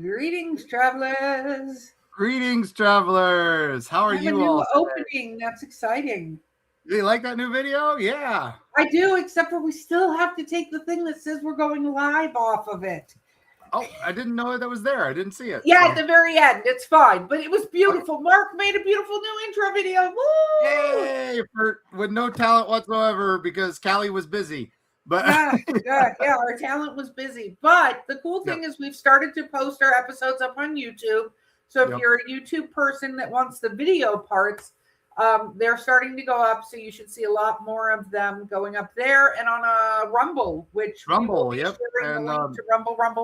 Greetings, travelers. Greetings, travelers. How are I have a you new all today? opening. That's exciting. Do you like that new video? Yeah. I do, except for we still have to take the thing that says we're going live off of it. Oh, I didn't know that was there. I didn't see it. Yeah, So. at the very end. It's fine, but it was Okay. beautiful. Mark made a beautiful new intro video. Woo! Yay! With no talent whatsoever because Callie was busy. But Yeah. Our talent was busy. But the cool thing yep. is we've started to post our episodes up on YouTube. So if Yep. you're a YouTube person that wants the video parts, they're starting to go up. So you should see a lot more of them going up there and on a Rumble, which we will Rumble. be Yep. sharing And the link to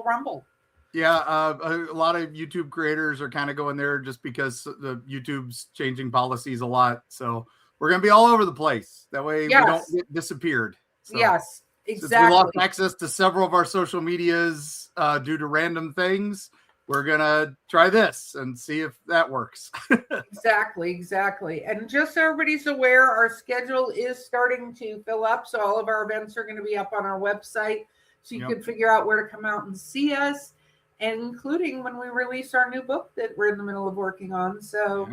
Rumble. yeah, a lot of YouTube creators are kind of going there just because the YouTube's changing policies a lot. So we're gonna be all over the place. That way we don't get disappeared. So. Yes. Since we lost Exactly. access to several of our social medias due to random things, we're going to try this and see if that works. Exactly. And just so everybody's aware, our schedule is starting to fill up. So all of our events are going to be up on our website. So you can figure out where to come out and see us, and including when we release our new book that we're in the middle of working on. So,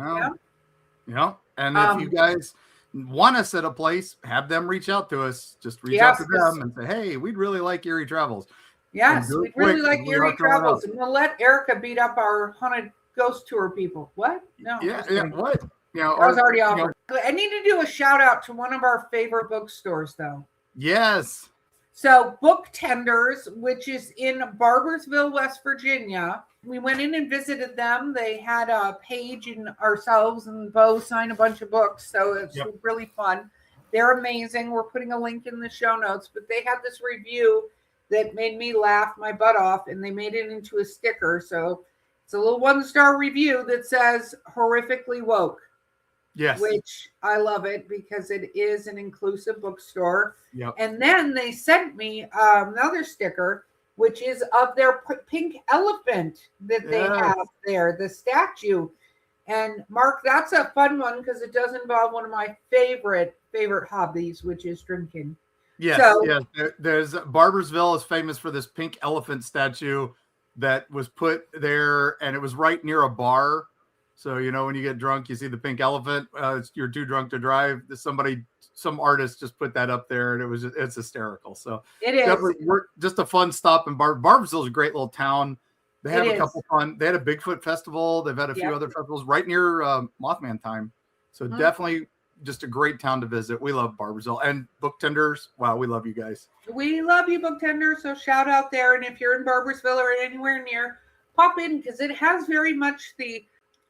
yeah. And if you guys want us at a place, have them reach out to us. Just reach out to them and say, hey, we'd really like Eerie Travels. Yes, we'd really like Eerie Travels. And we'll let Erica beat up our haunted ghost tour people. What? No. Yeah, what? I was already offered. I need to do a shout out to one of our favorite bookstores, though. Yes. So Book Tenders, which is in Barboursville, West Virginia. We went in and visited them. They had a page and ourselves and Bo sign a bunch of books. So it's really fun. They're amazing. We're putting a link in the show notes, but they had this review that made me laugh my butt off, and they made it into a sticker. So it's a little 1-star review that says horrifically woke. Yes. Which I love it because it is an inclusive bookstore. Yep. And then they sent me another sticker, which is of their pink elephant that they have there, the statue. And Mark, that's a fun one because it does involve one of my favorite hobbies, which is drinking. Yes, There's Barboursville is famous for this pink elephant statue that was put there, and it was right near a bar. So, when you get drunk, you see the pink elephant. You're too drunk to drive. Some artist just put that up there, and it's hysterical. So it is definitely just a fun stop. And Barboursville is a great little town. They have a couple fun. They had a Bigfoot festival. They've had a few other festivals right near Mothman time. So definitely just a great town to visit. We love Barboursville and Book Tenders. Wow, we love you guys. We love you, Book Tenders. So shout out there, and if you're in Barboursville or anywhere near, pop in because it has very much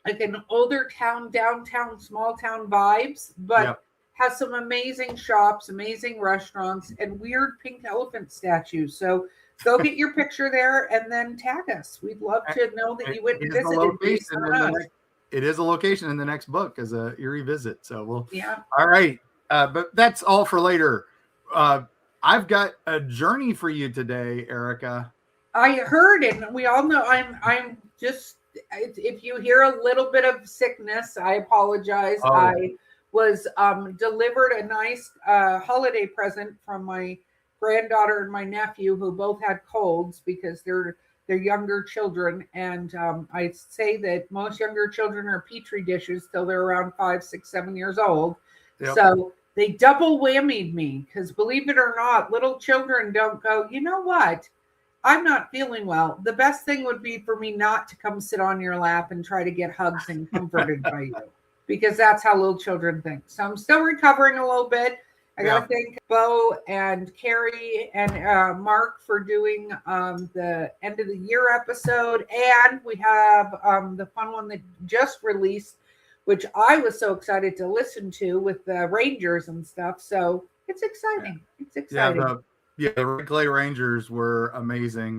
like an older town, downtown, small town vibes, but has some amazing shops, amazing restaurants, and weird pink elephant statues. So go get your picture there and then tag us. We'd love to know that you went and visited. It is a location in the next book as a Eerie visit. So all right. But that's all for later. I've got a journey for you today, Erica. I heard it, and we all know I'm just, if you hear a little bit of sickness, I apologize. I was delivered a nice holiday present from my granddaughter and my nephew, who both had colds because they're younger children. And I say that most younger children are petri dishes till they're around 5, 6, 7 years old. So they double whammied me because, believe it or not, little children don't go, you know what? I'm not feeling well. The best thing would be for me not to come sit on your lap and try to get hugs and comforted by you, because that's how little children think. So I'm still recovering a little bit. I got to thank Bo and Carrie and Mark for doing the end of the year episode. And we have the fun one that just released, which I was so excited to listen to with the Rangers and stuff. So it's exciting. It's exciting. The Red Clay Rangers were amazing.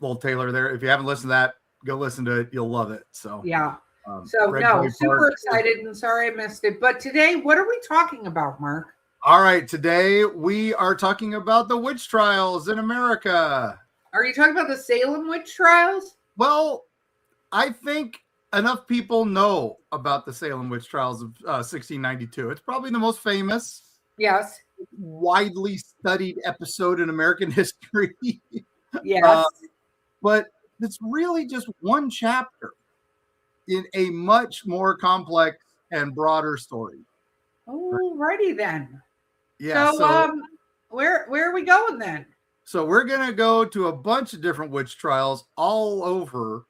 Little Taylor there. If you haven't listened to that, go listen to it. You'll love it. So super excited, and sorry I missed it. But today, what are we talking about, Mark? All right, today we are talking about the witch trials in America. Are you talking about the Salem witch trials? Well, I think enough people know about the Salem witch trials of 1692. It's probably the most famous. Yes. Widely studied episode in American history. Yes. But it's really just one chapter in a much more complex and broader story. Oh, righty then. Yeah. So, where are we going then? So we're gonna go to a bunch of different witch trials all over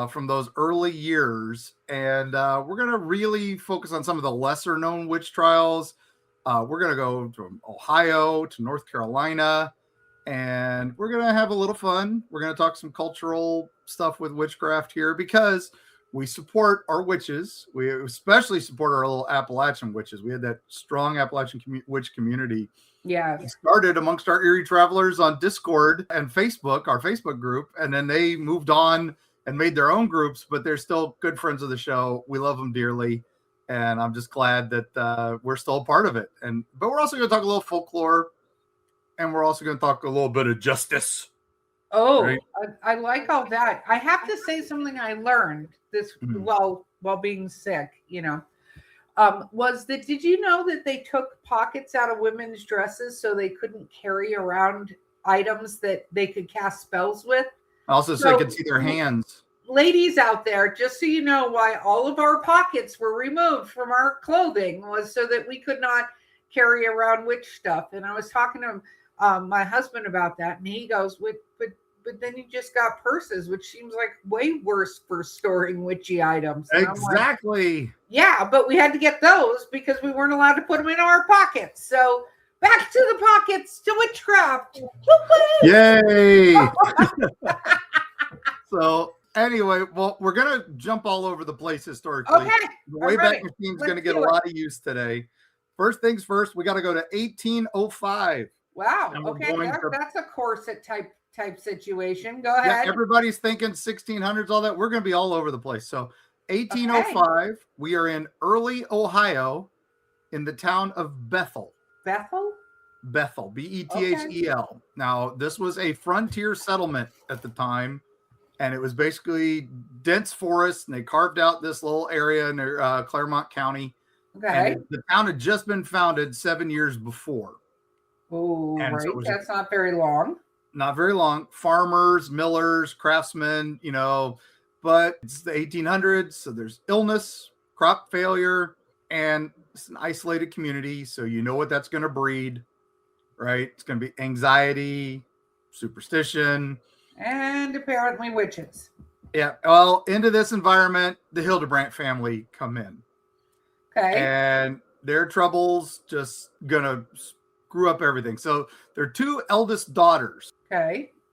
from those early years, and we're gonna really focus on some of the lesser known witch trials. We're gonna go from Ohio to North Carolina, and we're gonna have a little fun. We're gonna talk some cultural stuff with witchcraft here because we support our witches. We especially support our little Appalachian witches. We had that strong Appalachian witch community. Yeah, It started amongst our Eerie travelers on Discord and Facebook, our Facebook group, and then they moved on and made their own groups, but they're still good friends of the show. We love them dearly, and I'm just glad that we're still a part of it. But we're also going to talk a little folklore, and we're also going to talk a little bit of justice. Oh, right? I like all that. I have to say something I learned this while being sick, was that, did you know that they took pockets out of women's dresses so they couldn't carry around items that they could cast spells with? Also, so they could see their hands. Ladies out there, just so you know why all of our pockets were removed from our clothing was so that we could not carry around witch stuff. And I was talking to my husband about that, and he goes, but then you just got purses, which seems like way worse for storing witchy items. And exactly. Like, yeah, but we had to get those because we weren't allowed to put them in our pockets. So back to the pockets, to witchcraft. Yay! So anyway, well, we're going to jump all over the place historically. Okay. The Wayback Machine's going to get a lot of use today. First things first, we got to go to 1805. Wow. Okay, that's a corset type situation. Go ahead. Yeah, everybody's thinking 1600s, all that. We're going to be all over the place. So 1805, we are in early Ohio in the town of Bethel. Bethel, Bethel. Now, this was a frontier settlement at the time, and it was basically dense forest, and they carved out this little area in Claremont County. Okay. And the town had just been founded 7 years before. Oh, right. So that's not very long. Not very long. Farmers, millers, craftsmen, but it's the 1800s. So there's illness, crop failure, and it's an isolated community. So you know what that's going to breed, right? It's going to be anxiety, superstition. And apparently witches. Yeah. Well, into this environment, the Hildebrandt family come in. Okay. And their troubles just going to screw up everything. So their two eldest daughters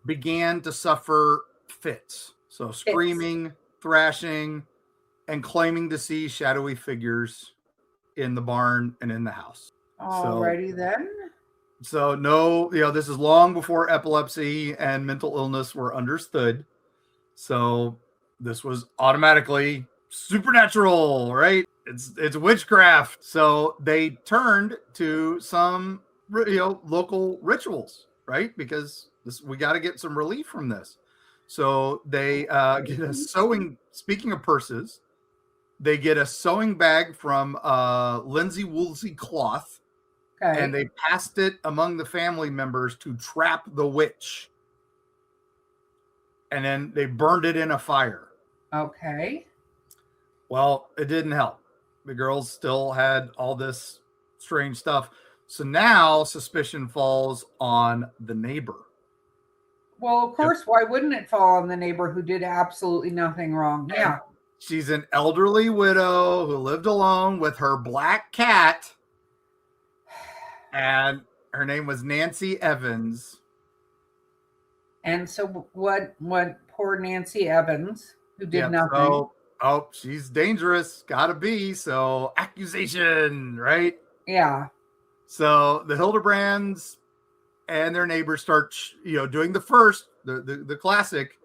began to suffer fits. So screaming, thrashing, and claiming to see shadowy figures in the barn and in the house. Alrighty then. So no, this is long before epilepsy and mental illness were understood. So this was automatically supernatural, right? It's witchcraft. So they turned to some local rituals, right? Because we got to get some relief from this. So they get a sewing. Speaking of purses, they get a sewing bag from Lindsay Woolsey cloth, and they passed it among the family members to trap the witch. And then they burned it in a fire. Okay. Well, it didn't help. The girls still had all this strange stuff. So now suspicion falls on the neighbor. Well, of course, why wouldn't it fall on the neighbor who did absolutely nothing wrong? Yeah. She's an elderly widow who lived alone with her black cat. And her name was Nancy Evans. And so what poor Nancy Evans, who did nothing. So, she's dangerous. Gotta be. So accusation, right? Yeah. So the Hildebrands and their neighbors start, doing the classic.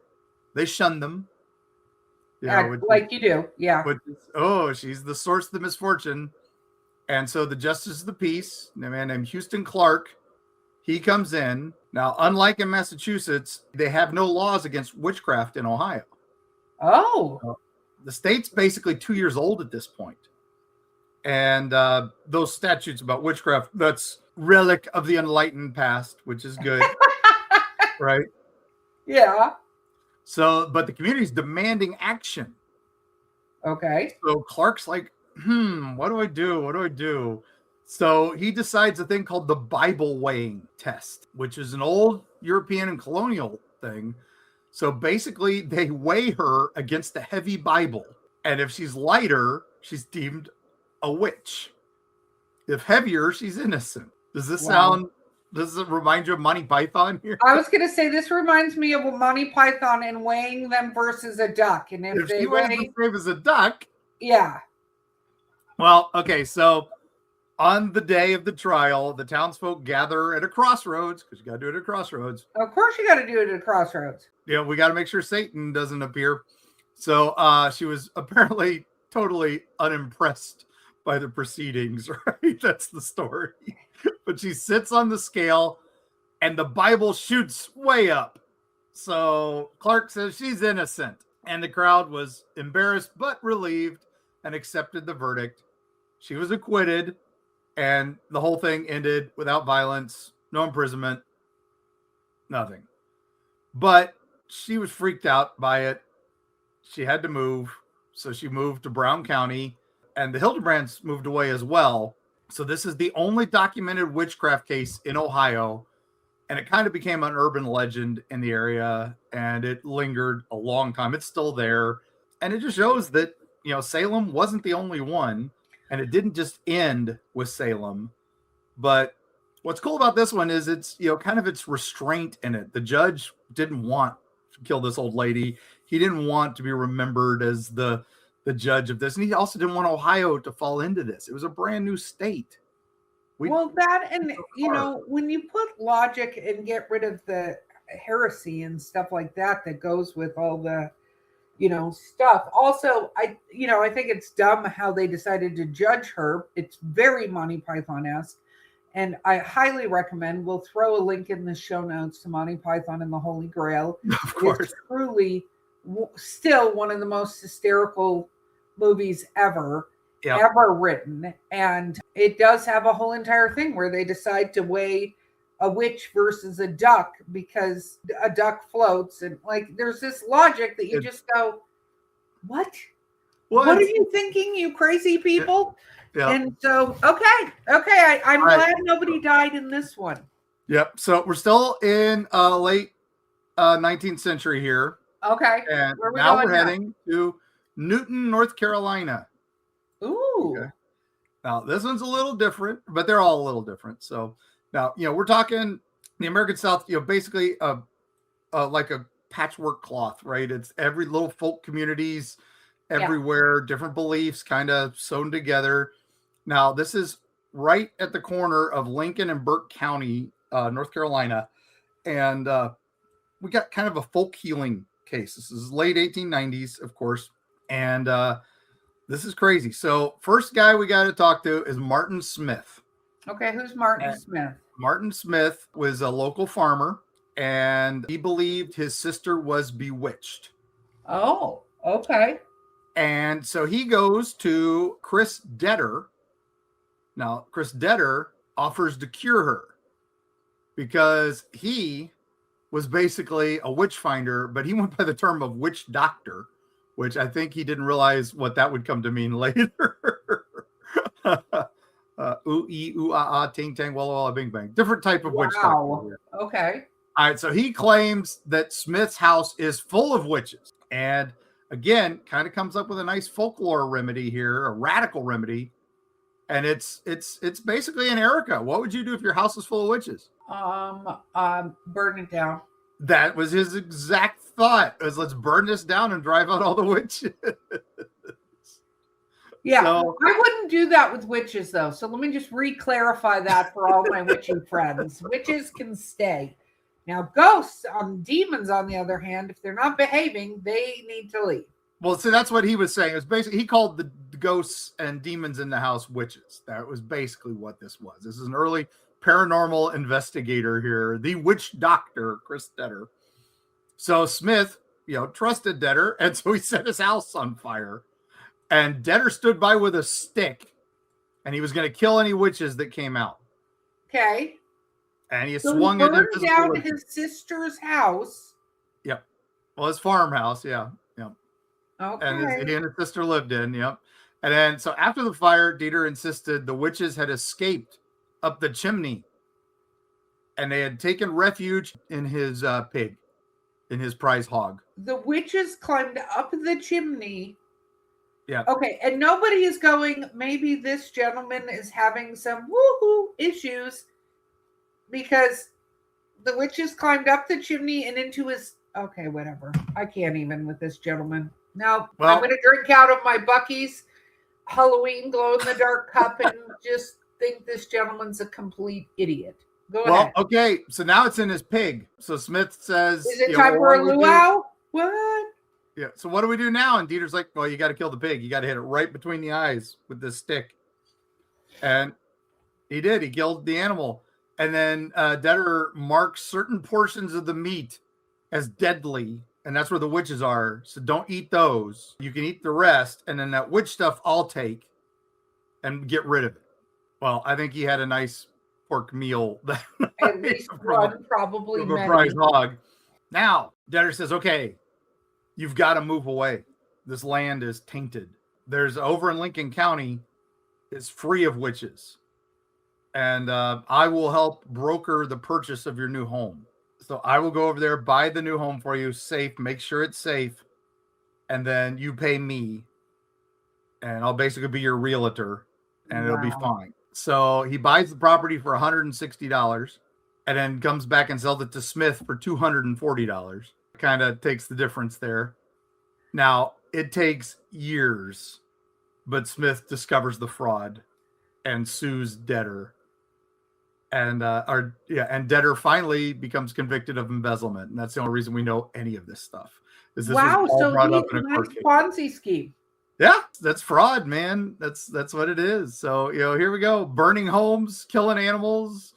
They shun them. Like you do. Yeah. She's the source of the misfortune. And so the justice of the peace, a man named Houston Clark, he comes in. Now, unlike in Massachusetts, they have no laws against witchcraft in Ohio. Oh. The state's basically 2 years old at this point. And those statutes about witchcraft, that's relic of the enlightened past, which is good. Right? Yeah. So, but the community's demanding action. Okay. So Clark's like, what do I do? What do I do? So he decides a thing called the Bible weighing test, which is an old European and colonial thing. So basically, they weigh her against a heavy Bible. And if she's lighter, she's deemed a witch. If heavier, she's innocent. Does this sound, does it remind you of Monty Python here? I was going to say, this reminds me of a Monty Python and weighing them versus a duck. And if they she weighs the same as a duck. Yeah. Well, okay, so on the day of the trial, the townsfolk gather at a crossroads, because you got to do it at a crossroads. Of course you got to do it at a crossroads. Yeah, we got to make sure Satan doesn't appear. So she was apparently totally unimpressed by the proceedings, right? That's the story. But she sits on the scale and the Bible shoots way up. So Clark says she's innocent. And the crowd was embarrassed but relieved and accepted the verdict. She was acquitted, and the whole thing ended without violence, no imprisonment, nothing. But she was freaked out by it. She had to move. So she moved to Brown County, and the Hildebrands moved away as well. So this is the only documented witchcraft case in Ohio. And it kind of became an urban legend in the area, and it lingered a long time. It's still there. And it just shows that, you know, Salem wasn't the only one, and it didn't just end with Salem. But what's cool about this one is it's, you know, kind of its restraint in it. The judge didn't want to kill this old lady. He didn't want to be remembered as the judge of this. And he also didn't want Ohio to fall into this. It was a brand new state. That, and you know, when you put logic and get rid of the heresy and stuff like that goes with all the, you know, stuff. Also, I think it's dumb how they decided to judge her. It's very Monty Python-esque, and I highly recommend. We'll throw a link in the show notes to Monty Python and the Holy Grail. Of course, it's truly still one of the most hysterical movies ever. Yep. Ever written, and it does have a whole entire thing where they decide to weigh a witch versus a duck because a duck floats, and like there's this logic that you just go, what are you thinking, you crazy people? Yeah. And so okay, I'm glad nobody died in this one. Yep. So we're still in late 19th century here. Okay. And now we're heading to Newton, North Carolina. Ooh. Okay. Now this one's a little different, but they're all a little different. So now, you know, we're talking the American South, you know, basically like a patchwork cloth, right? It's every little folk communities everywhere, different beliefs kind of sewn together. Now this is right at the corner of Lincoln and Burke County, North Carolina. And we got kind of a folk healing case. This is late 1890s, of course. And this is crazy. So first guy we got to talk to is Martin Smith. Okay, who's Martin Smith? Martin Smith was a local farmer, and he believed his sister was bewitched. Oh, okay. And so he goes to Chris Detter. Now, Chris Detter offers to cure her because he was basically a witch finder, but he went by the term of witch doctor, which I think he didn't realize what that would come to mean later. Ooh, ee, ooh, ah, ah, ting, tang, walla, walla, bing, bang. Different type of witch doctor. Okay. All right, so he claims that Smith's house is full of witches. And again, kind of comes up with a nice folklore remedy here, a radical remedy. And it's basically an Erica. What would you do if your house was full of witches? Burn it down. That was his exact thought. Was let's burn this down and drive out all the witches. Yeah, so, I wouldn't do that with witches though. So let me just re-clarify that for all my witchy friends. Witches can stay. Now ghosts, demons on the other hand, if they're not behaving, they need to leave. Well, so that's what he was saying. It was basically, he called the ghosts and demons in the house witches. That was basically what this was. This is an early paranormal investigator here, the witch doctor, Chris Detter. So Smith, you know, trusted Detter, and so he set his house on fire. And Detter stood by with a stick, and he was going to kill any witches that came out. Okay. And he swung it down his sister's house. Yep. Well, his farmhouse, yeah. And he Okay. and his sister lived in, yep. And then, so after the fire, Dieter insisted the witches had escaped up the chimney, and they had taken refuge in his pig, in his prize hog. The witches climbed up the chimney. Yeah. Okay, and nobody is going, maybe this gentleman is having some woohoo issues because the witches climbed up the chimney and into his. Okay, whatever. I can't even with this gentleman. Now I'm going to drink out of my Bucky's Halloween glow in the dark cup and just think this gentleman's a complete idiot. Go ahead. Okay, so now it's in his pig. So Smith says, "Is it time for a luau?" What? Yeah. So what do we do now? And Dieter's like, "Well, you got to kill the pig. You got to hit it right between the eyes with this stick." And he did. He killed the animal. And then Dieter marks certain portions of the meat as deadly, and that's where the witches are. So don't eat those. You can eat the rest, and then that witch stuff I'll take and get rid of it. Well, I think he had a nice pork meal. At least one, probably from a prize hog. Now, Dieter says, "Okay, you've got to move away. This land is tainted. There's over in Lincoln County is free of witches. And I will help broker the purchase of your new home. So I will go over there, buy the new home for you, safe, make sure it's safe. And then you pay me. And I'll basically be your realtor. And it'll be fine." So he buys the property for $160 and then comes back and sells it to Smith for $240. Kind of takes the difference there. Now, it takes years, but Smith discovers the fraud and sues Dieter. And and Dieter finally becomes convicted of embezzlement, and that's the only reason we know any of this stuff. Is this was all brought up in a court case. Ponzi scheme. Yeah, that's fraud, man. That's what it is. So here we go: burning homes, killing animals,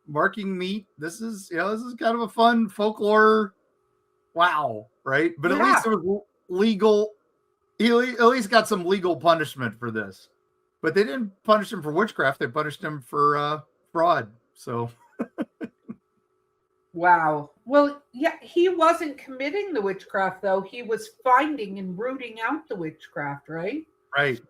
marking meat. This is kind of a fun folklore. Wow, right? But at least it was legal. He at least got some legal punishment for this. But they didn't punish him for witchcraft. They punished him for fraud. So wow. Well, yeah, he wasn't committing the witchcraft though. He was finding and rooting out the witchcraft, right? Right.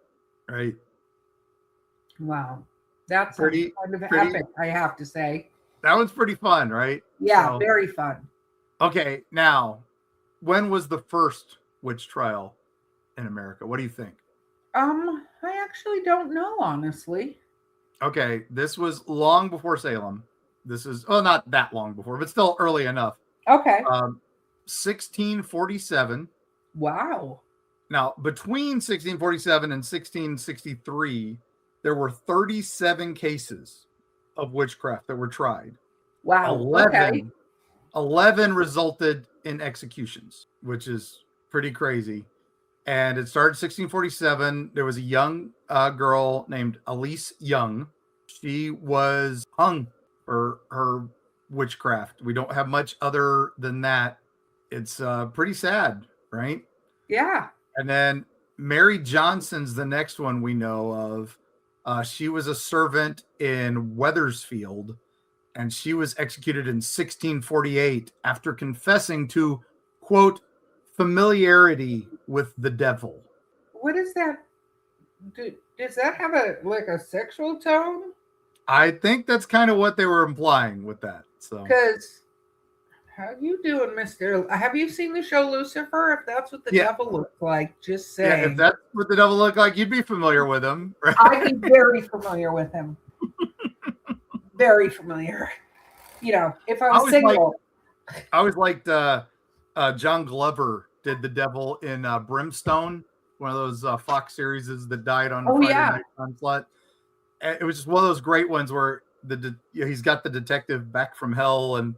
Wow. That's kind of epic, I have to say. That one's pretty fun, right? Yeah, very fun. Okay, now, when was the first witch trial in America? What do you think? I actually don't know, honestly. Okay, this was long before Salem. This is, not that long before, but still early enough. Okay. 1647. Wow. Now, between 1647 and 1663, there were 37 cases of witchcraft that were tried. Wow. 11 resulted in executions, which is pretty crazy. And it started 1647. There was a young girl named Elise Young. She was hung for her witchcraft. We don't have much other than that. It's pretty sad, right? Yeah. And then Mary Johnson's the next one we know of. She was a servant in Wethersfield, and she was executed in 1648 after confessing to, quote, familiarity with the devil. What is that? Does that have a sexual tone? I think that's kind of what they were implying with that. So, because how you doing, Mr.? Have you seen the show Lucifer? If that's what the devil looked like, just saying. Yeah, if that's what the devil looked like, you'd be familiar with him. Right? I'd be very familiar with him. Very familiar. If I was single. I always liked John Glover did the devil in Brimstone, one of those Fox series that died on Friday Night Onslaught. And it was just one of those great ones where he's got the detective back from hell, and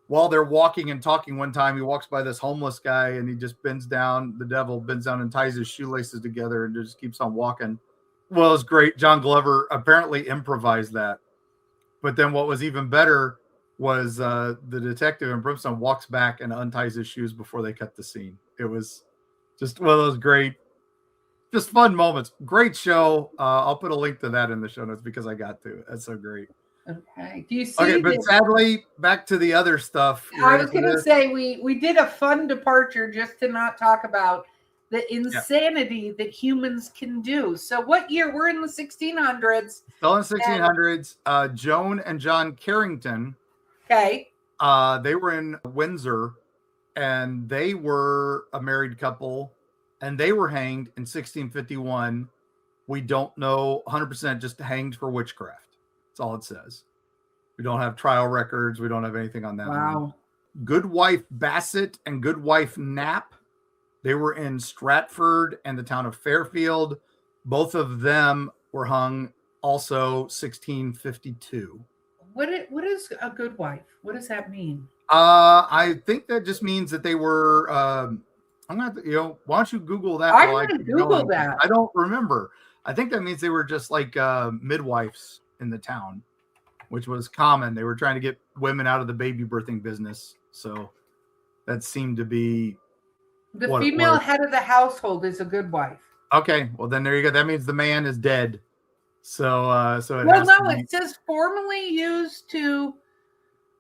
while they're walking and talking one time, he walks by this homeless guy and he just bends down. The devil bends down and ties his shoelaces together and just keeps on walking. Well, it was great. John Glover apparently improvised that. But then what was even better was the detective in Brimstone walks back and unties his shoes before they cut the scene. It was just one of those great, just fun moments. Great show. I'll put a link to that in the show notes because I got to. That's so great. Okay. Do you see? Okay, but sadly, back to the other stuff. I was going to say we did a fun departure just to not talk about the insanity that humans can do. So what year? We're in the 1600s. Still in the 1600s. Joan and John Carrington. Okay. They were in Windsor, and they were a married couple, and they were hanged in 1651. We don't know 100%, just hanged for witchcraft. That's all it says. We don't have trial records. We don't have anything on that. Wow. One. Goodwife Bassett and Goodwife Knapp. They were in Stratford and the town of Fairfield. Both of them were hung also 1652. What is a good wife? What does that mean? I think that just means that they were. I'm gonna, why don't you Google that? I'm gonna Google that. I don't remember. I think that means they were just like midwives in the town, which was common. They were trying to get women out of the baby birthing business, so that seemed to be the female head of the household is a good wife. Okay, well then there you go. That means the man is dead. So it says formerly used to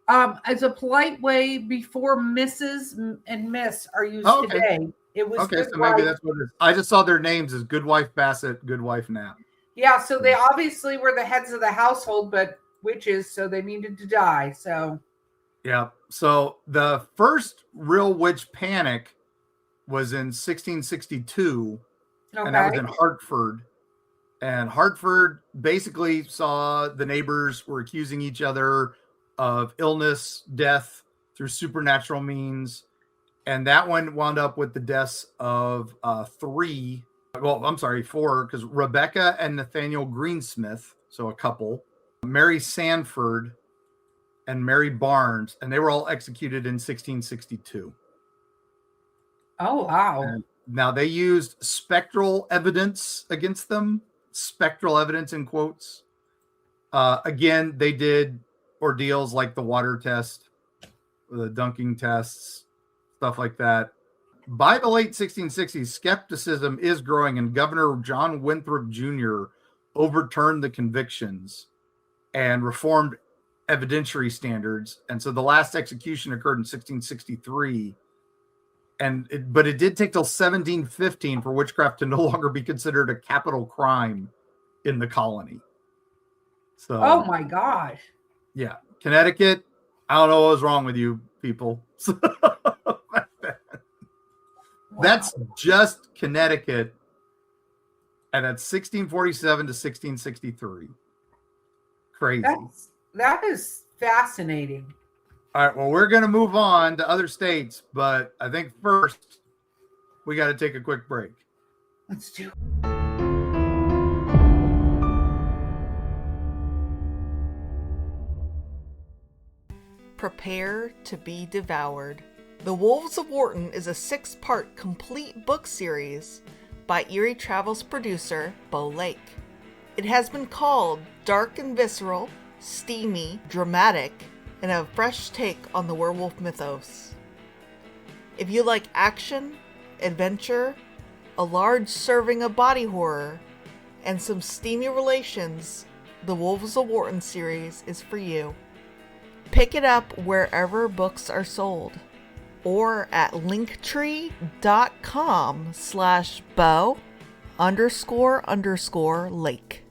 as a polite way before Mrs. and Miss are used today. It was okay, so maybe that's what it is. I just saw their names as Goodwife Bassett, Goodwife Knapp. Yeah, so they obviously were the heads of the household, but witches, so they needed to die. So yeah. So the first real witch panic was in 1662, and that was in Hartford. And Hartford basically saw the neighbors were accusing each other of illness, death through supernatural means. And that one wound up with the deaths of 4, because Rebecca and Nathaniel Greensmith, so a couple, Mary Sanford and Mary Barnes, and they were all executed in 1662. Oh, wow. And now they used spectral evidence against them. Spectral evidence in quotes. Again, they did ordeals like the water test, the dunking tests, stuff like that. By the late 1660s, skepticism is growing, and Governor John Winthrop Jr. overturned the convictions and reformed evidentiary standards. And so the last execution occurred in 1663. But it did take till 1715 for witchcraft to no longer be considered a capital crime in the colony. So, oh my gosh. Yeah. Connecticut, I don't know what was wrong with you people. That's just Connecticut. And that's 1647 to 1663. Crazy. That is fascinating. All right, well, we're going to move on to other states, but I think first we got to take a quick break. Let's do it. Prepare to be devoured. The Wolves of Wharton is a 6-part complete book series by Eerie Travels producer Bo Lake. It has been called dark and visceral, steamy, dramatic, and a fresh take on the werewolf mythos. If you like action, adventure, a large serving of body horror, and some steamy relations, the Wolves of Wharton series is for you. Pick it up wherever books are sold, or at linktree.com/Bo__Lake.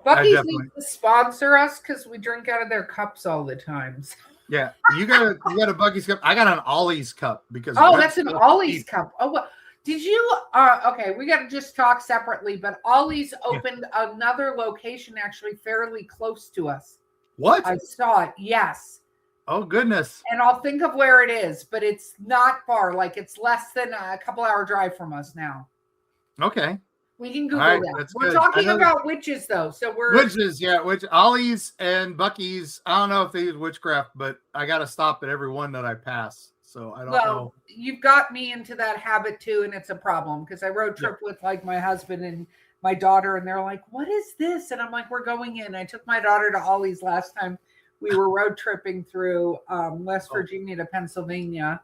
Bucky's needs to sponsor us because we drink out of their cups all the time. Yeah, you got a Bucky's cup. I got an Ollie's cup because that's an Ollie's cup. Oh, well, did you? Okay, we got to just talk separately. But Ollie's opened another location actually fairly close to us. What? I saw it. Yes. Oh goodness. And I'll think of where it is, but it's not far. Like it's less than a couple-hour drive from us now. Okay. We can Google that. We're good. Talking about witches, though. So we're witches, yeah. Ollie's and Bucky's. I don't know if they use witchcraft, but I got to stop at every one that I pass. So I don't know. You've got me into that habit too, and it's a problem because I road trip with like my husband and my daughter, and they're like, "What is this?" And I'm like, "We're going in." I took my daughter to Ollie's last time we were road tripping through West Virginia to Pennsylvania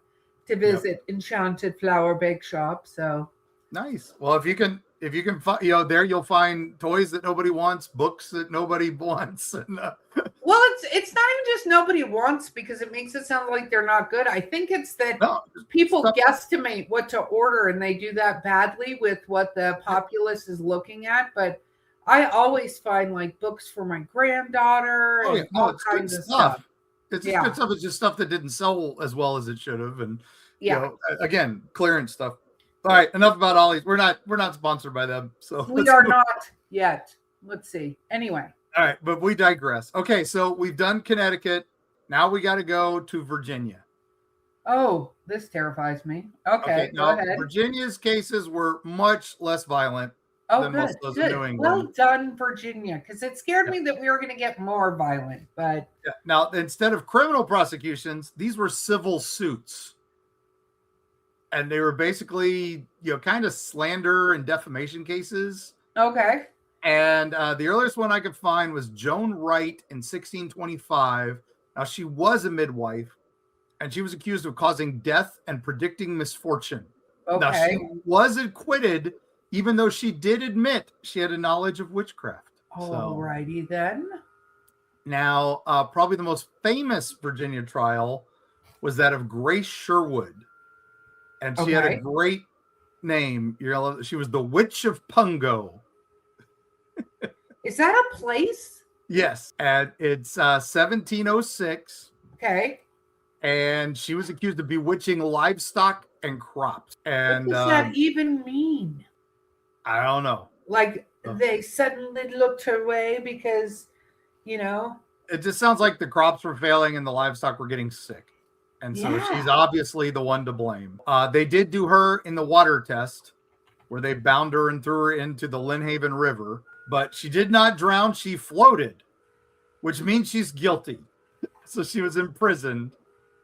to visit Enchanted Flower Bake Shop. So nice. Well, if you can find, there you'll find toys that nobody wants, books that nobody wants. And, well, it's not even just nobody wants, because it makes it sound like they're not good. I think it's that people guesstimate what to order, and they do that badly with what the populace is looking at. But I always find like books for my granddaughter and all kinds of stuff. It's just good stuff. It's just stuff that didn't sell as well as it should have, and again, clearance stuff. All right, enough about Ollie's. We're not sponsored by them, so we are not yet. Let's see. Anyway. All right, but we digress. Okay, so we've done Connecticut. Now we got to go to Virginia. Oh, this terrifies me. Okay, go ahead. Virginia's cases were much less violent than most of those in New England. Well done, Virginia, because it scared me that we were going to get more violent. But now, instead of criminal prosecutions, these were civil suits. And they were basically, kind of slander and defamation cases. Okay. And the earliest one I could find was Joan Wright in 1625. Now, she was a midwife, and she was accused of causing death and predicting misfortune. Okay. Now, she was acquitted, even though she did admit she had a knowledge of witchcraft. All righty then. Now, probably the most famous Virginia trial was that of Grace Sherwood. And she had a great name. She was the Witch of Pungo. Is that a place? Yes. And it's 1706. Okay. And she was accused of bewitching livestock and crops. And what does that even mean? I don't know. Like they suddenly looked away because, It just sounds like the crops were failing and the livestock were getting sick. And so she's obviously the one to blame. They did do her in the water test where they bound her and threw her into the Lynnhaven River, but she did not drown. She floated, which means she's guilty. So she was imprisoned.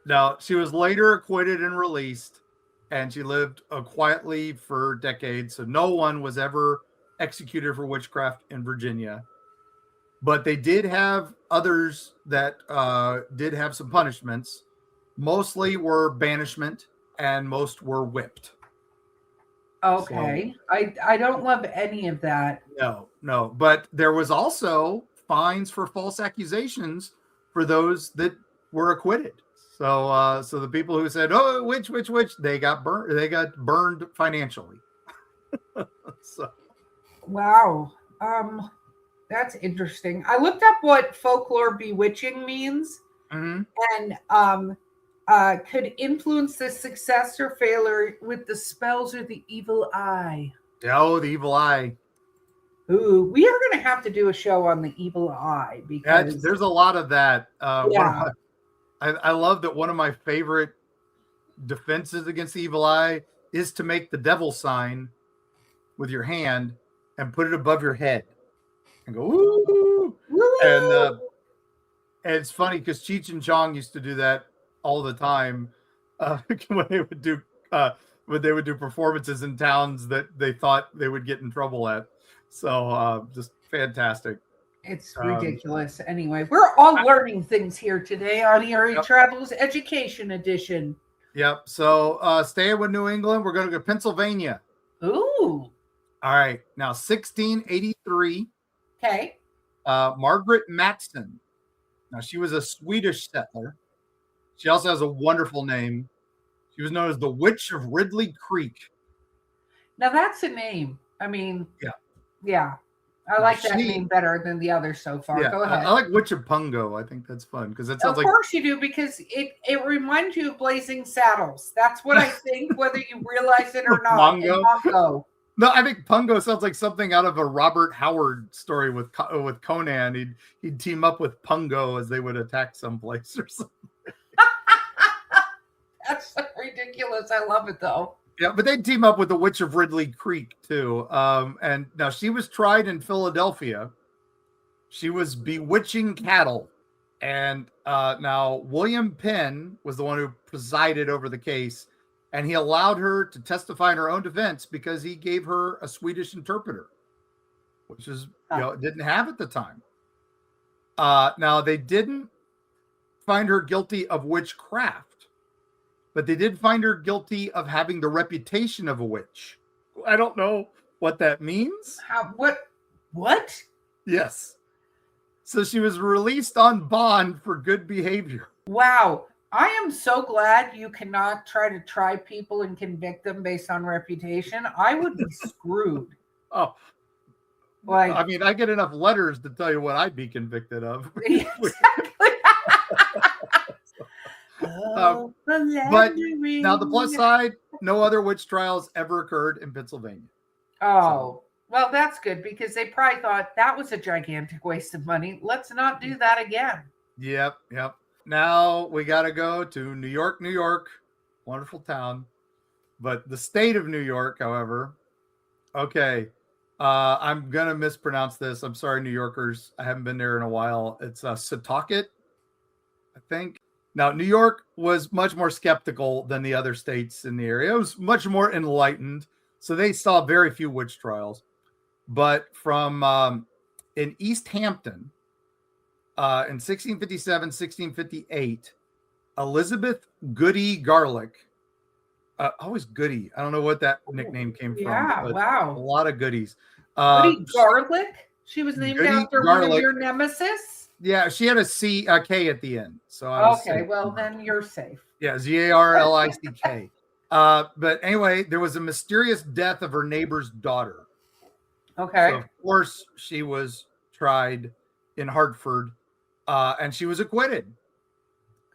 Now, she was later acquitted and released, and she lived quietly for decades. So no one was ever executed for witchcraft in Virginia. But they did have others that did have some punishments. Mostly were banishment, and most were whipped. Okay. So, I don't love any of that. No. But there was also fines for false accusations for those that were acquitted. So the people who said, "Oh, witch," they got burned. They got burned financially. So. Wow. That's interesting. I looked up what folklore bewitching means, and could influence the success or failure with the spells or the evil eye. Oh, the evil eye. Ooh, we are going to have to do a show on the evil eye because there's a lot of that. I love that one of my favorite defenses against the evil eye is to make the devil sign with your hand and put it above your head and go, "Woo!" And it's funny because Cheech and Chong used to do that all the time when they would do performances in towns that they thought they would get in trouble at. So just fantastic. It's ridiculous. Anyway, we're all learning things here today on Eerie Travels Education Edition. Yep. So staying with New England, we're going to go to Pennsylvania. Ooh. All right. Now, 1683. Okay. Margaret Matson. Now, she was a Swedish settler. She also has a wonderful name. She was known as the Witch of Ridley Creek. Now, that's a name. I mean, yeah. I like that name better than the others so far. Yeah, go ahead. I like Witch of Pungo. I think that's fun because it sounds like. Of course you do, because it reminds you of Blazing Saddles. That's what I think, whether you realize it or not. Mongo. No, I think Pungo sounds like something out of a Robert Howard story with Conan. He'd team up with Pungo as they would attack someplace or something. That's so ridiculous. I love it though. Yeah, but they'd team up with the Witch of Ridley Creek too. And now she was tried in Philadelphia. She was bewitching cattle. And now William Penn was the one who presided over the case. And he allowed her to testify in her own defense because he gave her a Swedish interpreter, which is didn't have at the time. Now they didn't find her guilty of witchcraft, but they did find her guilty of having the reputation of a witch. I don't know what that means. What? Yes. So she was released on bond for good behavior. Wow. I am so glad you cannot try people and convict them based on reputation. I would be screwed. Oh, like, I mean, I get enough letters to tell you what I'd be convicted of. Exactly. But now the plus side, no other witch trials ever occurred in Pennsylvania. Oh, well, that's good because they probably thought that was a gigantic waste of money. Let's not do that again. Yep. Now we got to go to New York, New York. Wonderful town. But the state of New York, however, okay, I'm going to mispronounce this. I'm sorry, New Yorkers. I haven't been there in a while. It's Setauket, I think. Now, New York was much more skeptical than the other states in the area. It was much more enlightened. So they saw very few witch trials. But from in East Hampton, in 1657, 1658, Elizabeth Goody Garlick, always Goody. I don't know what that nickname came from. Yeah, wow. A lot of goodies. Goody Garlick? She was named Goody after Garlick. one of your nemesis? Yeah, she had a K at the end. So well, then you're safe. Yeah, Garlick. But anyway, there was a mysterious death of her neighbor's daughter. Okay. So of course, she was tried in Hartford, and she was acquitted.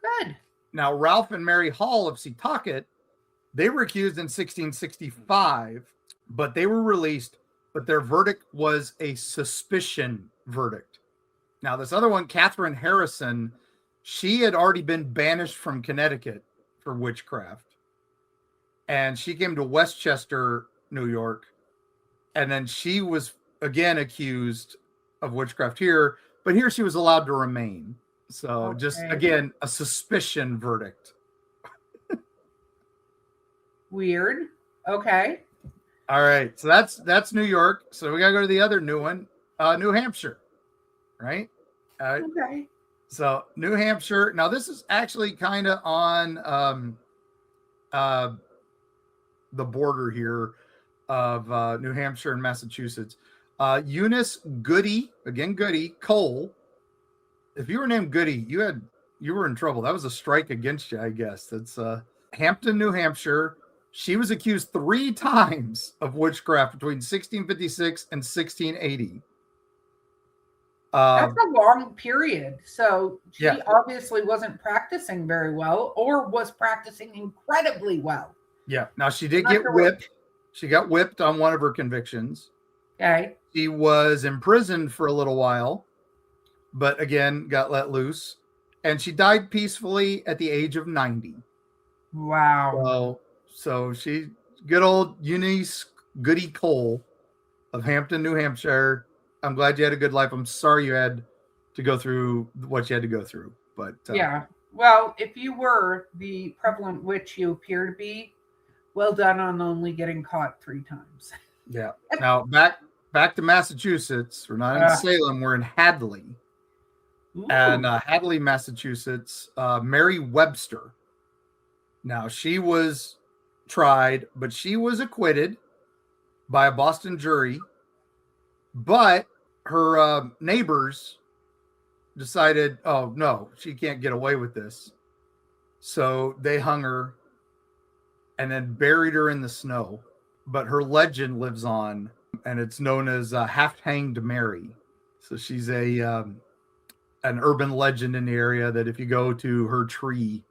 Good. Now, Ralph and Mary Hall of Setauket, they were accused in 1665, but they were released, but their verdict was a suspicion verdict. Now, this other one, Catherine Harrison, she had already been banished from Connecticut for witchcraft. And she came to Westchester, New York. And then she was again accused of witchcraft here, but here she was allowed to remain. So just again, a suspicion verdict. Weird. Okay. All right. So that's New York. So we gotta go to the other new one, New Hampshire. Right? Okay. So New Hampshire. Now this is actually kind of on the border here of New Hampshire and Massachusetts. Eunice Goody Cole. If you were named Goody, you were in trouble. That was a strike against you, I guess. That's Hampton, New Hampshire. She was accused 3 times of witchcraft between 1656 and 1680. That's a long period. So she obviously wasn't practicing very well or was practicing incredibly well. Yeah. Now she did get whipped. She got whipped on one of her convictions. Okay. She was imprisoned for a little while, but again, got let loose. And she died peacefully at the age of 90. Wow. So she, good old Eunice Goody Cole of Hampton, New Hampshire. I'm glad you had a good life. I'm sorry you had to go through what you had to go through. But yeah. Well, if you were the prevalent witch you appear to be, well done on only getting caught 3 times. Yeah. Now back to Massachusetts. We're not in Salem. We're in Hadley. Ooh. And Hadley, Massachusetts. Mary Webster. Now she was tried, but she was acquitted by a Boston jury. But her neighbors decided, oh no, she can't get away with this. So they hung her and then buried her in the snow. But her legend lives on, and it's known as Half-Hanged Mary. So she's an urban legend in the area that if you go to her tree,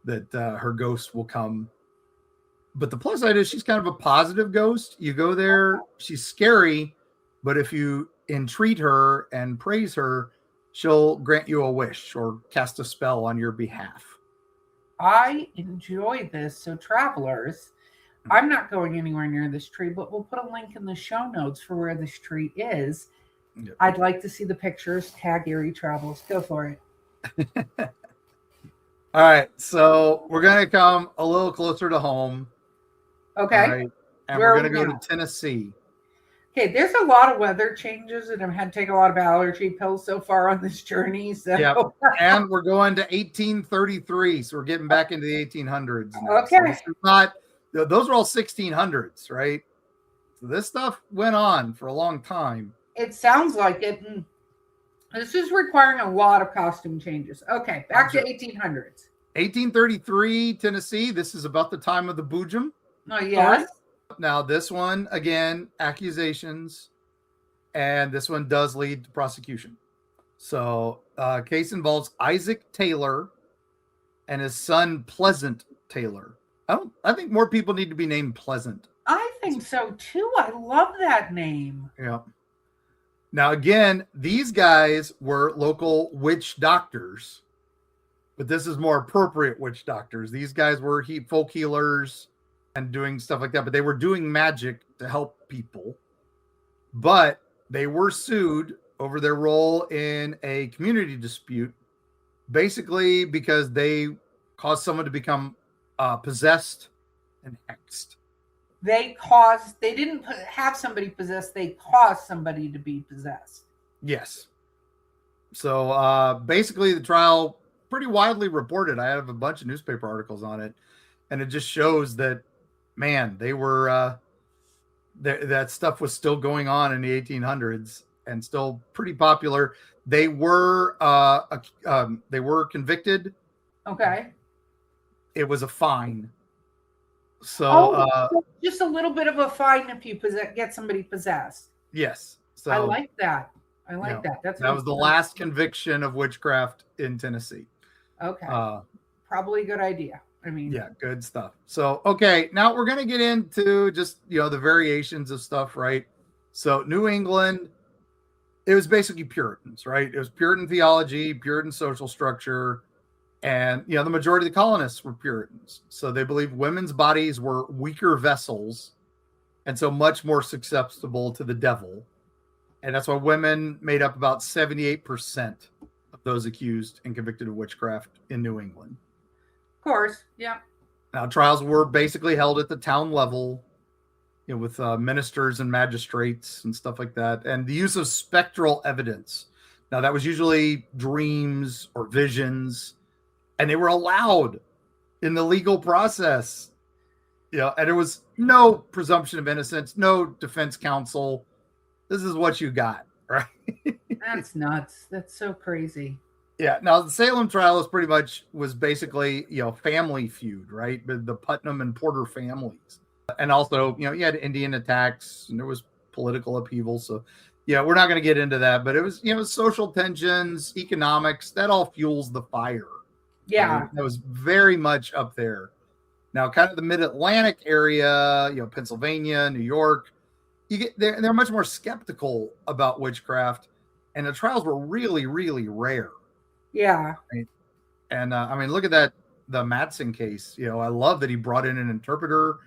that her ghost will come. But the plus side is she's kind of a positive ghost. You go there, she's scary, but if you entreat her and praise her, she'll grant you a wish or cast a spell on your behalf. I enjoy this. So travelers, I'm not going anywhere near this tree, but we'll put a link in the show notes for where this tree is. Yep. I'd like to see the pictures. Tag Eerie Travels. Go for it. All right. So we're going to come a little closer to home. Okay. Right? And we're going to go to Tennessee. Okay, there's a lot of weather changes, and I've had to take a lot of allergy pills so far on this journey. So, Yep. And we're going to 1833, so we're getting back into the 1800s now. Okay. So this is not; those are all 1600s, right? So this stuff went on for a long time. It sounds like it. And this is requiring a lot of costume changes. Okay, back to 1800s. 1833, Tennessee. This is about the time of the Boojum. Oh, yes. Now, this one, again, accusations, and this one does lead to prosecution. So, case involves Isaac Taylor and his son Pleasant Taylor. I think more people need to be named Pleasant. I think so too. I love that name. Yeah. Now, again, these guys were local witch doctors, but this is more appropriate witch doctors. These guys were folk healers and doing stuff like that, but they were doing magic to help people. But they were sued over their role in a community dispute, basically because they caused someone to become possessed and hexed. They didn't have somebody possessed, they caused somebody to be possessed. Yes. So basically the trial pretty widely reported. I have a bunch of newspaper articles on it, and it just shows that, man, they were that stuff was still going on in the 1800s and still pretty popular. They were convicted. Okay. It was a fine. So just a little bit of a fine if you get somebody possessed. Yes. So I like that. That was the last conviction of witchcraft in Tennessee. Okay. Probably a good idea. I mean, yeah, good stuff. So, okay, now we're going to get into just, the variations of stuff, right? So, New England, it was basically Puritans, right? It was Puritan theology, Puritan social structure, and, the majority of the colonists were Puritans. So, they believed women's bodies were weaker vessels and so much more susceptible to the devil. And that's why women made up about 78% of those accused and convicted of witchcraft in New England. Of course, yeah. Now, trials were basically held at the town level, with ministers and magistrates and stuff like that, and the use of spectral evidence. Now, that was usually dreams or visions, and they were allowed in the legal process. And there was no presumption of innocence, no defense counsel. This is what you got, right? That's nuts. That's so crazy. Yeah. Now the Salem trial was basically, family feud, right? The Putnam and Porter families. And also, you had Indian attacks and there was political upheaval. So we're not going to get into that, but it was, social tensions, economics, that all fuels the fire. Yeah. Right? That was very much up there. Now, kind of the mid-Atlantic area, Pennsylvania, New York, they're much more skeptical about witchcraft, and the trials were really, really rare. Yeah. Right? And look at that, the Matson case. I love that he brought in an interpreter,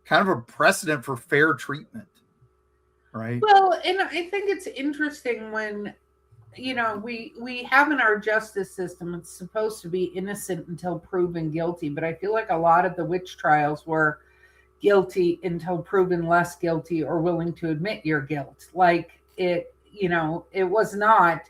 kind of a precedent for fair treatment. Right. Well, and I think it's interesting when, we have in our justice system, it's supposed to be innocent until proven guilty. But I feel like a lot of the witch trials were guilty until proven less guilty or willing to admit your guilt. Like it was not,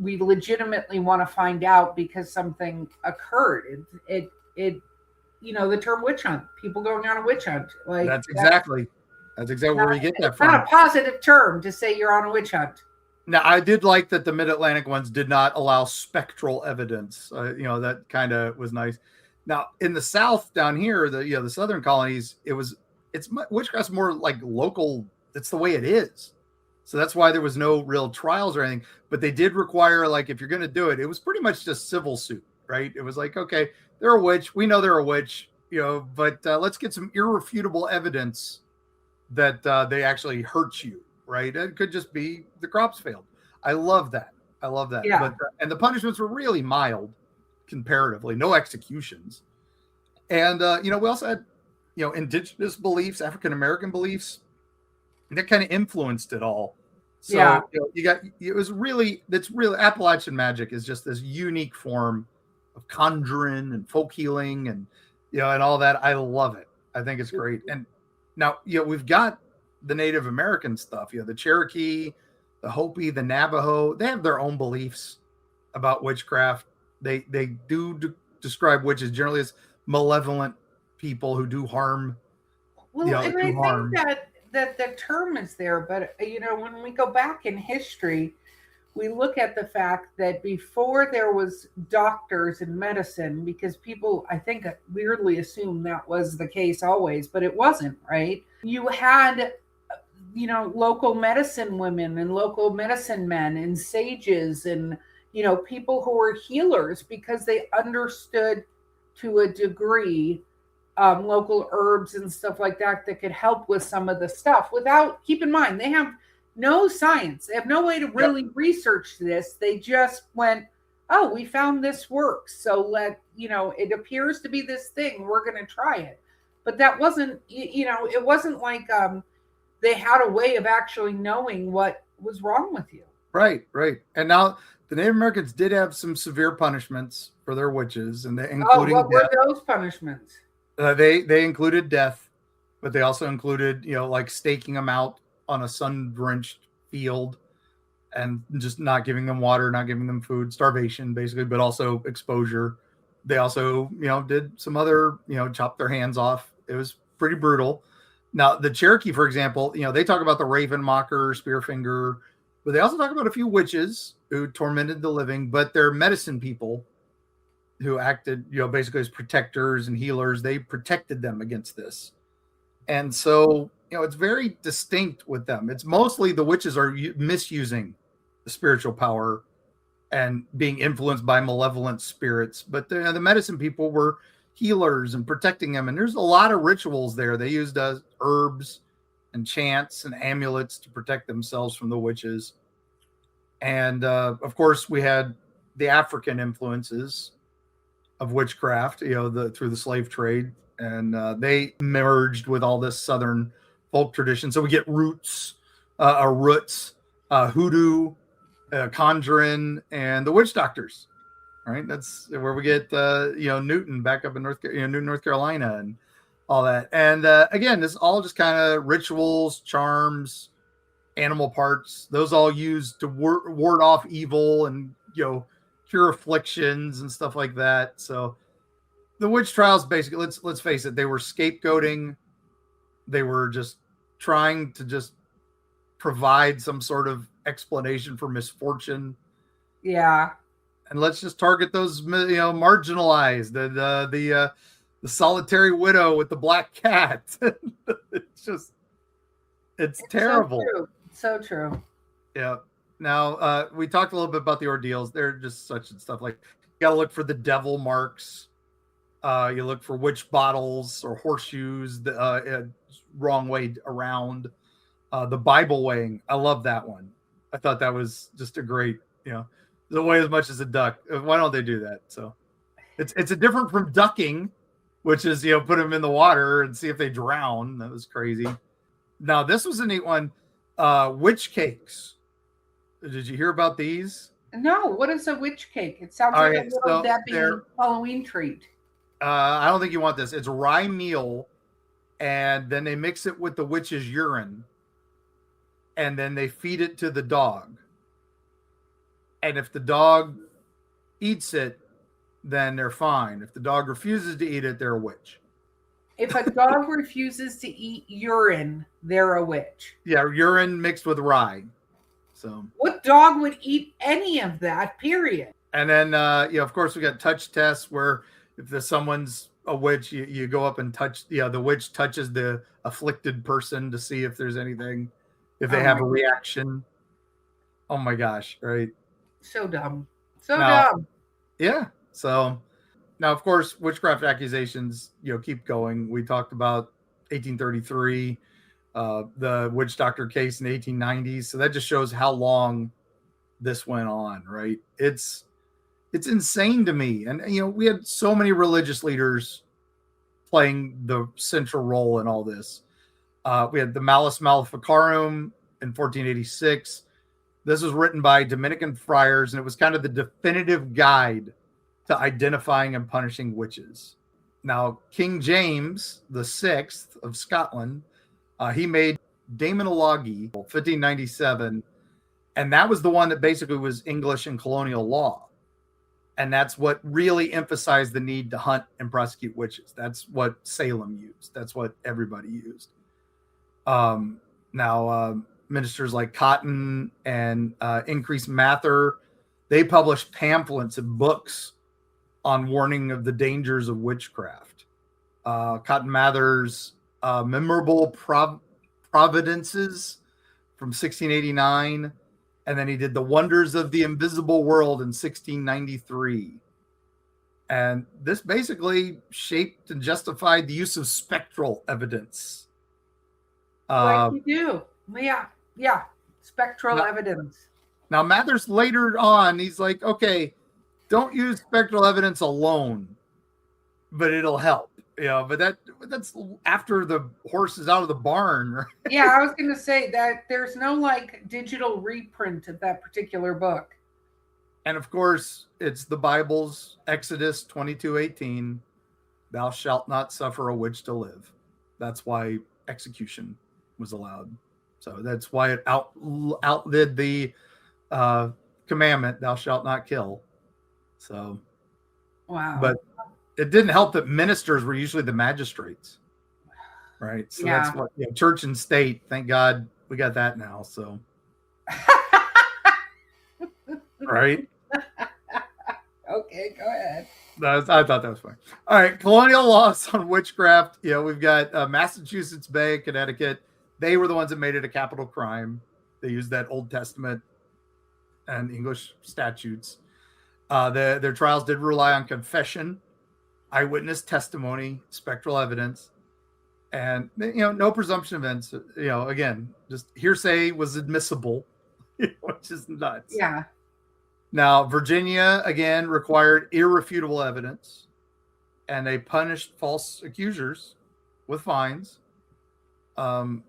we legitimately want to find out because something occurred. It the term witch hunt, people going on a witch hunt. Like that's exactly where we get that from. It's not a positive term to say you're on a witch hunt. Now, I did like that the Mid-Atlantic ones did not allow spectral evidence. That kind of was nice. Now, in the South down here, the Southern colonies, witchcraft's more like local. It's the way it is. So that's why there was no real trials or anything. But they did require, like, if you're going to do it, it was pretty much just civil suit, right? It was like, okay, they're a witch. We know they're a witch, but let's get some irrefutable evidence that they actually hurt you, right? It could just be the crops failed. I love that. Yeah. But, and the punishments were really mild comparatively, no executions. And, we also had, indigenous beliefs, African-American beliefs, that kind of influenced it all. So it's really Appalachian magic is just this unique form of conjuring and folk healing and, and all that. I love it. I think it's great. And now, we've got the Native American stuff. The Cherokee, the Hopi, the Navajo, they have their own beliefs about witchcraft. They do describe witches generally as malevolent people who do harm. Well, and I think that the term is there, but when we go back in history, we look at the fact that before there was doctors and medicine, because people, I think, weirdly assume that was the case always, but it wasn't, right? You had, local medicine women and local medicine men and sages and, people who were healers because they understood to a degree local herbs and stuff like that could help with some of the stuff keep in mind, they have no science. They have no way to really research this. They just went, oh, we found this works. So it appears to be this thing. We're going to try it. But that wasn't, it wasn't like they had a way of actually knowing what was wrong with you. Right. And now the Native Americans did have some severe punishments for their witches, and including what were those punishments? They included death, but they also included, like staking them out on a sun-drenched field and just not giving them water, not giving them food, starvation basically, but also exposure. They also, did some other, chop their hands off. It was pretty brutal. Now, the Cherokee, for example, they talk about the Raven Mocker, Spearfinger, but they also talk about a few witches who tormented the living, but they're medicine people who acted, basically as protectors and healers. They protected them against this. And so, it's very distinct with them. It's mostly the witches are misusing the spiritual power and being influenced by malevolent spirits. But the medicine people were healers and protecting them. And there's a lot of rituals there. They used herbs and chants and amulets to protect themselves from the witches. And of course, we had the African influences of witchcraft, through the slave trade. And they merged with all this Southern folk tradition. So we get roots, hoodoo, conjuring, and the witch doctors. Right, that's where we get Newton back up in Newton, North Carolina, and all that. And again, this is all just kind of rituals, charms, animal parts. Those all used to ward off evil and cure afflictions and stuff like that. So the witch trials, basically, let's face it, they were scapegoating. They were just trying to just provide some sort of explanation for misfortune. Yeah. And let's just target those, marginalized, the solitary widow with the black cat. It's terrible. So true. Yeah. Now, we talked a little bit about the ordeals. They're just such and stuff. Like, you got to look for the devil marks. You look for witch bottles or horseshoes, wrong way around. The Bible weighing. I love that one. I thought that was just a great, the weigh as much as a duck. Why don't they do that? So it's a different from ducking, which is, put them in the water and see if they drown. That was crazy. Now, this was a neat one. Witch cakes. Did you hear about these? No. What is a witch cake? It sounds like a little Debbie Halloween treat. I don't think you want this. It's rye meal, and then they mix it with the witch's urine, and then they feed it to the dog. And if the dog eats it, then they're fine. If the dog refuses to eat it, they're a witch. If a dog refuses to eat urine, they're a witch. Yeah, urine mixed with rye. So what dog would eat any of that, period? And then, of course, we got touch tests where if someone's a witch, you go up and touch, the witch touches the afflicted person to see if there's anything, if they have a reaction. Oh my gosh, right? So dumb. Dumb. Yeah. So now, of course, witchcraft accusations, keep going. We talked about 1833, the witch doctor case in the 1890s. So that just shows how long this went on, right? It's insane to me. And, we had so many religious leaders playing the central role in all this. We had the Malleus Maleficarum in 1486. This was written by Dominican friars, and it was kind of the definitive guide to identifying and punishing witches. Now, King James VI of Scotland, he made Daemonology, 1597, and that was the one that basically was English and colonial law. And that's what really emphasized the need to hunt and prosecute witches. That's what Salem used. That's what everybody used. Now, ministers like Cotton and Increase Mather, they published pamphlets and books on warning of the dangers of witchcraft. Cotton Mather's Memorable Providences from 1689, and then he did The Wonders of the Invisible World in 1693. And this basically shaped and justified the use of spectral evidence. Like you do. Yeah. Spectral evidence. Now, Mathers later on, he's like, okay, don't use spectral evidence alone, but it'll help. But that's after the horse is out of the barn, right? Yeah, I was going to say that there's no like digital reprint of that particular book. And of course, it's the Bible's Exodus 22:18. Thou shalt not suffer a witch to live. That's why execution was allowed. So that's why it outlived the commandment, thou shalt not kill. So, wow. But it didn't help that ministers were usually the magistrates, right? So that's what church and state. Thank God we got that now. So, right? Okay, go ahead. I thought that was fine. All right, colonial laws on witchcraft. We've got Massachusetts Bay, Connecticut. They were the ones that made it a capital crime. They used that Old Testament and English statutes. Their trials did rely on confession, eyewitness testimony, spectral evidence, and no presumption of events. Again, just hearsay was admissible, which is nuts. Yeah. Now, Virginia again required irrefutable evidence, and they punished false accusers with fines. So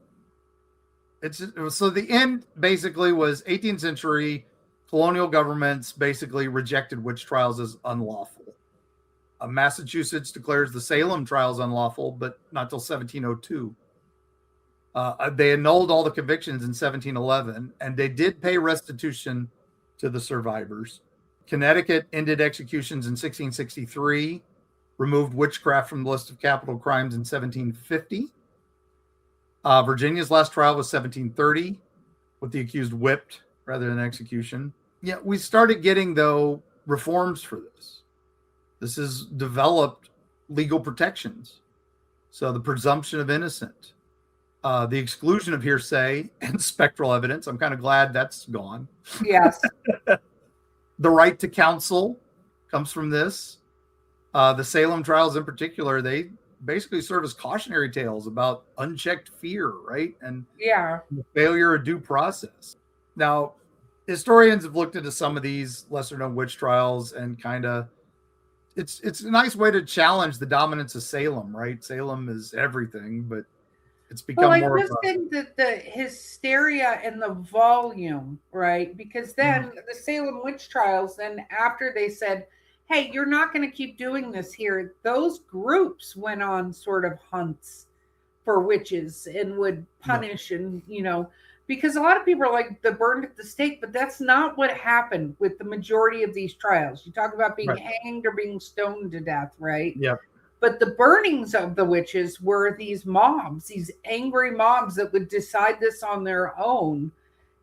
the end basically was 18th century. Colonial governments basically rejected witch trials as unlawful. Massachusetts declares the Salem trials unlawful, but not till 1702. They annulled all the convictions in 1711, and they did pay restitution to the survivors. Connecticut ended executions in 1663, removed witchcraft from the list of capital crimes in 1750. Virginia's last trial was 1730, with the accused whipped rather than execution. Yeah, we started getting, though, reforms for this. This has developed legal protections. So the presumption of innocent, the exclusion of hearsay and spectral evidence. I'm kind of glad that's gone. Yes. The right to counsel comes from this. The Salem trials in particular, they basically serve as cautionary tales about unchecked fear, right? And the failure of due process. Now, historians have looked into some of these lesser known witch trials and kind of it's a nice way to challenge the dominance of Salem, right? Salem is everything, but it's become more. I just think that the hysteria and the volume, right? Because then the Salem witch trials, then after they said, hey, you're not going to keep doing this here, those groups went on sort of hunts for witches and would punish and, because a lot of people are like the burned at the stake, but that's not what happened with the majority of these trials. You talk about being hanged or being stoned to death, right? Yeah. But the burnings of the witches were these mobs, these angry mobs that would decide this on their own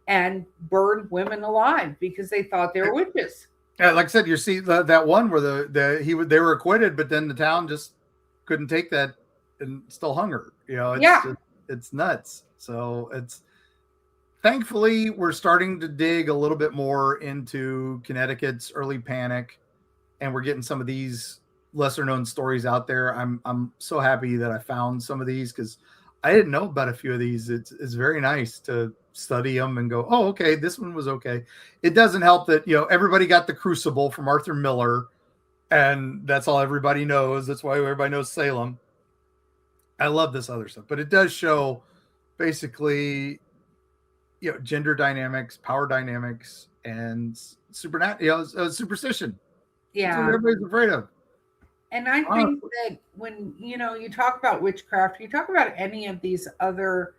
and burn women alive because they thought they were witches. Yeah, like I said, you see that one where they were acquitted, but then the town just couldn't take that and still hung her. It's nuts. So thankfully we're starting to dig a little bit more into Connecticut's early panic, and we're getting some of these lesser known stories out there. I'm so happy that I found some of these because I didn't know about a few of these. It's very nice to study them and go, oh, okay, this one was okay. It doesn't help that, everybody got The Crucible from Arthur Miller, and that's all everybody knows. That's why everybody knows Salem. I love this other stuff, but it does show basically, gender dynamics, power dynamics, and superstition. Yeah. That's what everybody's afraid of. And I think that when, you talk about witchcraft, you talk about any of these other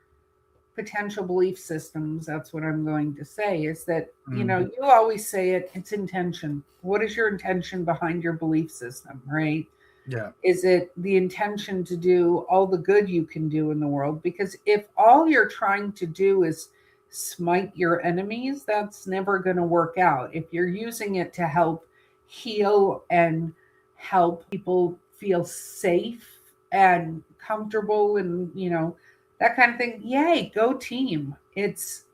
potential belief systems, that's what I'm going to say, is that, you know, you always say it's intention. What is your intention behind your belief system, right? Yeah. Is it the intention to do all the good you can do in the world? Because if all you're trying to do is smite your enemies, that's never going to work out. If you're using it to help heal and help people feel safe and comfortable and, you know, that kind of thing, yay, go team. It's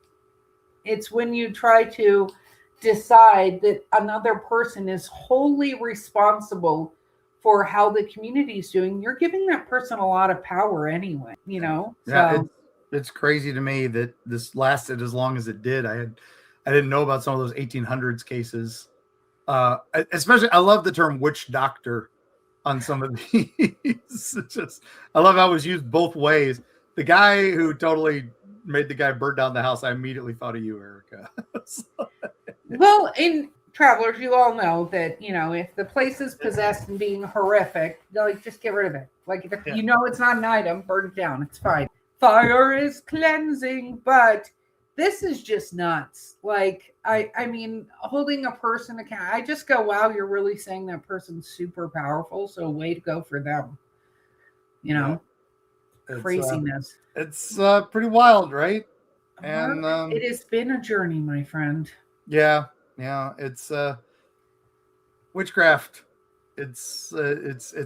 when you try to decide that another person is wholly responsible for how the community is doing, you're giving that person a lot of power anyway, you know? Yeah, So it's crazy to me that this lasted as long as it did. I didn't know about some of those 1800s cases. Especially, I love the term witch doctor on some of these. It's just, I love how it was used both ways. The guy who totally made the guy burn down the house, I immediately thought of you, Erica. well, in Travelers, you all know that, you know, if the place is possessed and being horrific, like, just get rid of it. Like, if you know it's not an item, burn it down. It's fine. Fire is cleansing, but this is just nuts. Like, I mean, holding a person account, I just go, wow, you're really saying that person's super powerful. So way to go for them. You know, craziness. It's pretty wild, right? And it has been a journey, my friend. Yeah, it's witchcraft. It's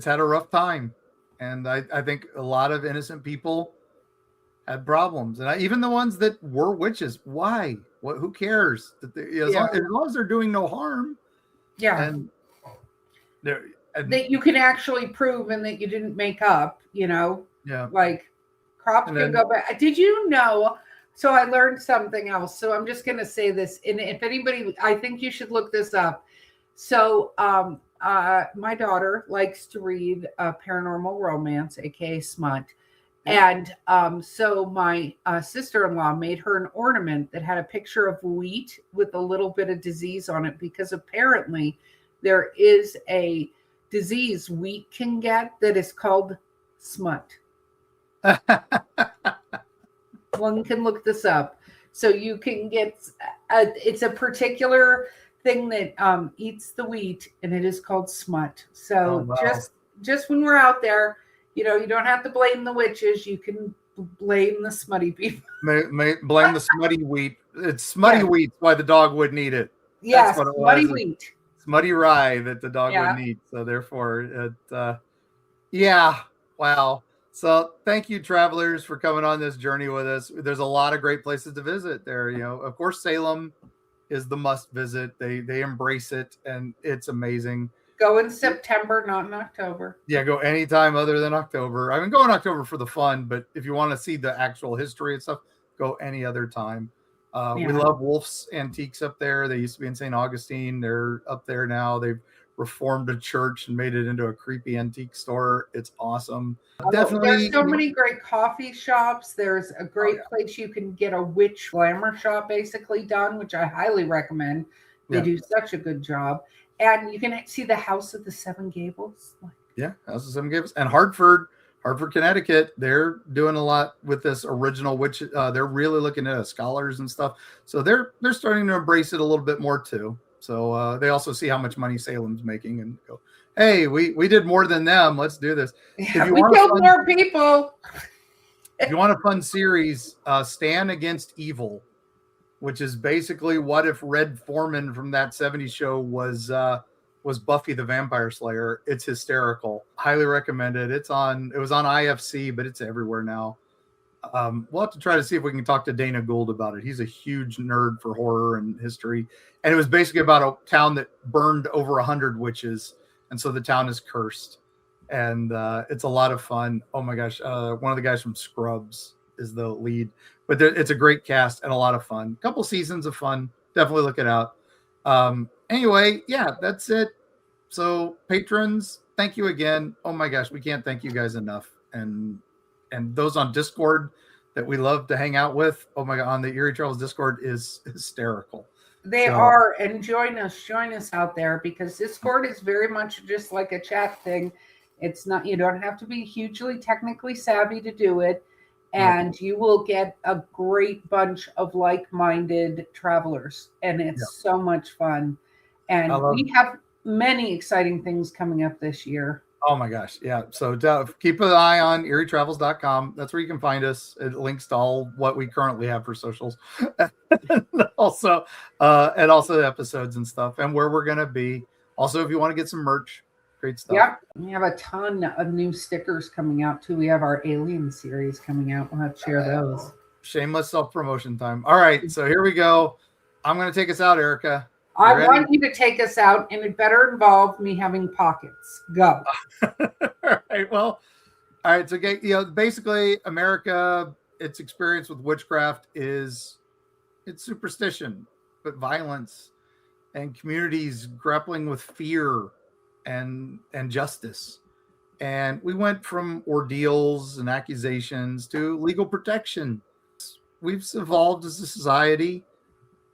had a rough time, and I think a lot of innocent people had problems, and even the ones that were witches. Why? What? Who cares? As long as they're doing no harm. Yeah, and that you can actually prove and that you didn't make up. You know. Yeah. Like, crops can go back. Did you know? So I learned something else. So I'm just going to say this. And if anybody, I think you should look this up. So my daughter likes to read paranormal romance, aka smut. And so my sister-in-law made her an ornament that had a picture of wheat with a little bit of disease on it, because apparently there is a disease wheat can get that is called smut. One can look this up. So you can get it's a particular thing that eats the wheat, and it is called smut. So just when we're out there, you know, you don't have to blame the witches. You can blame the smutty people. Blame the smutty wheat. It's smutty wheat. Why the dog wouldn't eat it. Yes, smutty wheat. Smutty rye that the dog wouldn't eat. So therefore, wow. So thank you, travelers, for coming on this journey with us. There's a lot of great places to visit there. You know, of course, Salem is the must visit. They embrace it, and it's amazing. Go in September, not in October. Yeah, go anytime other than October. I mean, go in October for the fun, but if you want to see the actual history and stuff, go any other time. We love Wolf's Antiques up there. They used to be in St. Augustine. They're up there now. They've reformed a church and made it into a creepy antique store. It's awesome. Definitely. There's so many great coffee shops. There's a great place you can get a witch glamour shop basically done, which I highly recommend. They do such a good job. And you can see the House of the Seven Gables. Yeah, House of the Seven Gables. And Hartford, Connecticut, they're doing a lot with this original witch. They're really looking at scholars and stuff. So they're starting to embrace it a little bit more too. So they also see how much money Salem's making and go, hey, we did more than them. Let's do this. Yeah, we killed more people. If you want a fun series, Stand Against Evil, which is basically what if Red Foreman from that 70s show was Buffy the Vampire Slayer. It's hysterical. Highly recommended. It was on IFC, but it's everywhere now. We'll have to try to see if we can talk to Dana Gould about it. He's a huge nerd for horror and history. And it was basically about a town that burned over 100 witches. And so the town is cursed. And it's a lot of fun. Oh my gosh. One of the guys from Scrubs is the lead. But it's a great cast and a lot of fun. A couple seasons of fun. Definitely look it out. Anyway, that's it. So patrons, thank you again. Oh my gosh, we can't thank you guys enough. And those on Discord that we love to hang out with. Oh my God, on the Eerie Travels Discord is hysterical. They are, and join us out there, because Discord is very much just like a chat thing. It's not, you don't have to be hugely technically savvy to do it. and you will get a great bunch of like-minded travelers, and it's so much fun. And we have many exciting things coming up this year. Oh my gosh. Yeah. So keep an eye on eerietravels.com. That's where you can find us. It links to all what we currently have for socials. also, and also the episodes and stuff and where we're going to be. Also, if you want to get some merch, great stuff. Yep. We have a ton of new stickers coming out too. We have our Alien series coming out. We'll have to share those. Shameless self-promotion time. All right. So here we go. I'm going to take us out, Erica. I want you to take us out, and it better involve me having pockets. Go. All right. Well, all right. So, basically, America, its experience with witchcraft it's superstition, but violence, and communities grappling with fear and justice. And we went from ordeals and accusations to legal protection. We've evolved as a society.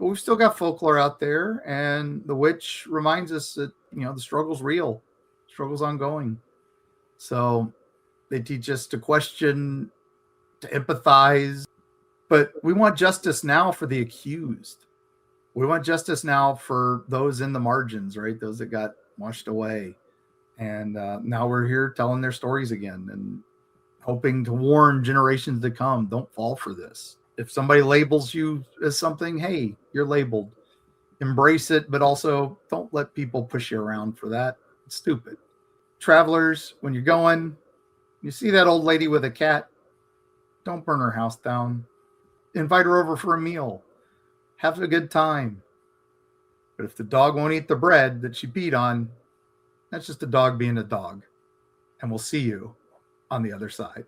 But we've still got folklore out there, and the witch reminds us that, the struggle's real, struggle's ongoing. So they teach us to question, to empathize, but we want justice now for the accused. We want justice now for those in the margins, right? Those that got washed away. And now we're here telling their stories again and hoping to warn generations to come, don't fall for this. If somebody labels you as something, hey, you're labeled. Embrace it, but also don't let people push you around for that. It's stupid. Travelers, when you're going, you see that old lady with a cat, don't burn her house down. Invite her over for a meal. Have a good time. But if the dog won't eat the bread that she peed on, that's just a dog being a dog. And we'll see you on the other side.